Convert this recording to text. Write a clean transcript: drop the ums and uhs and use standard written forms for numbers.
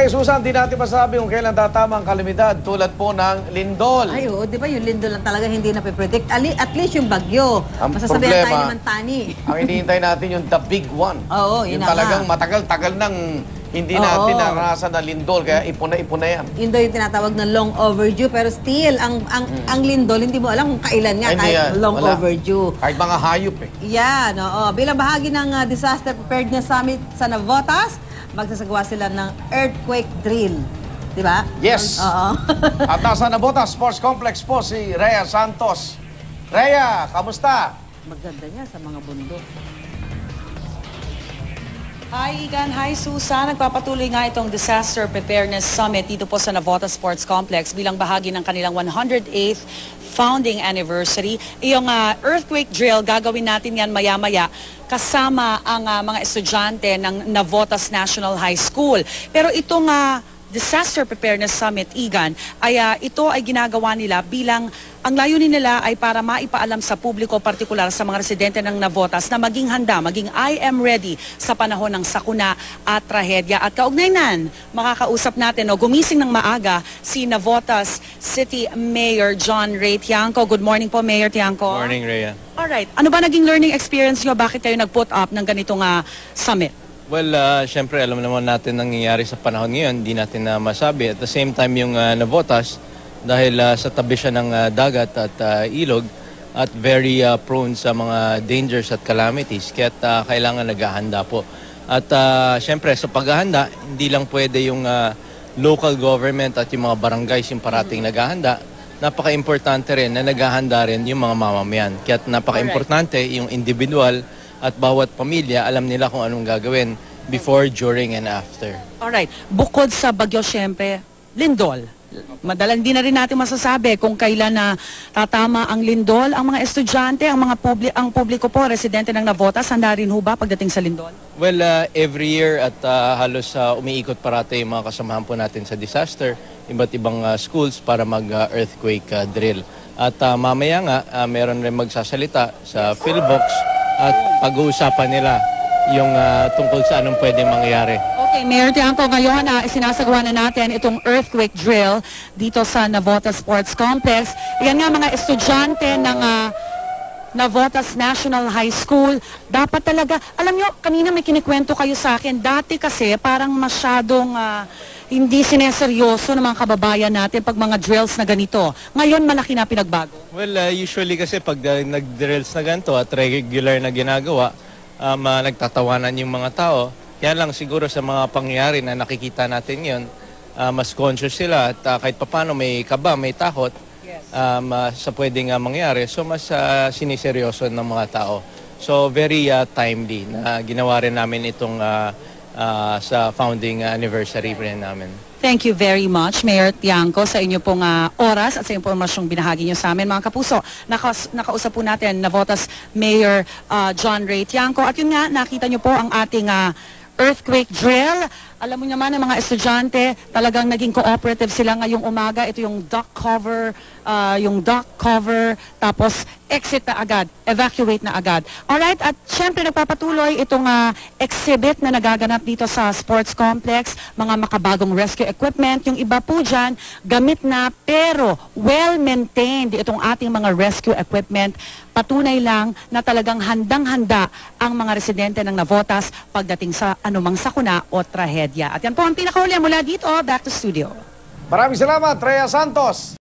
Susan, di natin masabi kung kailan tatama ang kalamidad tulad po ng lindol. Ay, oo, di ba yung lindol lang talaga hindi napipredict. At least yung bagyo. Ang Masasabihan tayo problema, naman tani. Ang hinihintay natin yung the big one. Oo, yun yung na talagang nga. matagal-tagal nang hindi natin naranasan na lindol, kaya ipuna-ipuna yan. Yun daw yung tinatawag na long overdue. Pero still, ang lindol, hindi mo alam kung kailan nga Ay, hindi kahit yan. long Wala. overdue. Kahit mga hayop eh. Yan, oo. Bilang bahagi ng Disaster Preparedness Summit sa Navotas, magsasagawa sila ng earthquake drill. Di ba? Yes. Oo. At nasa Navotas Sports Complex po si Rhea Santos. Rhea, kamusta? Maganda niya sa mga bundok. Hi Igan, hi Susan. Nagpapatuloy nga itong Disaster Preparedness Summit dito po sa Navotas Sports Complex bilang bahagi ng kanilang 108th founding anniversary. Iyong earthquake drill, gagawin natin yan maya-maya kasama ang mga estudyante ng Navotas National High School. Pero itong Disaster Preparedness Summit, Igan, ay ito ay ginagawa nila bilang ang layunin nila ay para maipaalam sa publiko, partikular sa mga residente ng Navotas na maging handa, maging I am ready sa panahon ng sakuna at trahedya. At kaugnaynan, makakausap natin o gumising ng maaga si Navotas City Mayor John Ray Tiangco. Good morning po, Mayor Tiangco. Morning, Rhea. Alright, ano ba naging learning experience nyo? Bakit kayo nag-put up ng ganitong summit? Well, syempre alam naman natin nangyayari sa panahon ngayon, hindi natin masabi. At the same time yung Navotas, dahil sa tabi siya ng dagat at ilog at very prone sa mga dangers at calamities, kaya kailangan naghahanda po. At syempre sa paghahanda, hindi lang pwede yung local government at yung mga barangays yung parating naghahanda. Napaka-importante rin na naghahanda rin yung mga mamamayan. Kaya napaka-importante yung individual at bawat pamilya alam nila kung anong gagawin before, during, and after. Alright, bukod sa bagyo syempre, lindol. Madalang di na rin natin masasabi kung kailan na tatama ang lindol. Ang mga estudyante, ang publiko po, residente ng Navotas, handa rin ho ba pagdating sa lindol? Well, every year at halos umiikot parati yung mga kasamahan po natin sa disaster, iba't ibang schools para mag-earthquake drill. At mamaya nga, meron rin magsasalita sa Philbox at pag-uusapan nila yung tungkol sa anong pwedeng mangyari. Okay, Mayor Tiangco, ngayon isinasagawa na natin itong earthquake drill dito sa Navotas Sports Complex. Yan nga mga estudyante ng Navotas National High School. Dapat talaga, alam nyo, kanina may kinikwento kayo sa akin, dati kasi parang masyadong hindi sineseryoso ng mga kababayan natin pag mga drills na ganito. Ngayon, malaki na pinagbago. Well, usually kasi pag nag-drills na ganito at regular na ginagawa, nagtatawanan yung mga tao. Kaya lang siguro sa mga pangyayari na nakikita natin yun, mas conscious sila at kahit papano may kaba, may takot sa pwedeng mangyari. So mas siniseryoso ng mga tao. So very timely na ginawa rin namin itong sa founding anniversary rin namin. Thank you very much, Mayor Tiangco, sa inyo pong oras at sa impormasyong binahagi nyo sa amin. Mga kapuso, nakausap po natin Navotas Mayor John Ray Tiangco. At yun nga, nakita nyo po ang ating earthquake drill. Alam mo naman, ang mga estudyante, talagang naging cooperative sila ngayong umaga. Ito yung duck cover, tapos exit na agad, evacuate na agad. Alright, at syempre nagpapatuloy itong exhibit na nagaganap dito sa sports complex, mga makabagong rescue equipment. Yung iba po dyan, gamit na pero well-maintained itong ating mga rescue equipment. Patunay lang na talagang handang-handa ang mga residente ng Navotas pagdating sa anumang sakuna o trahedya. At yan po ang pinakauli mula dito, back to studio. Maraming salamat, Rhea Santos.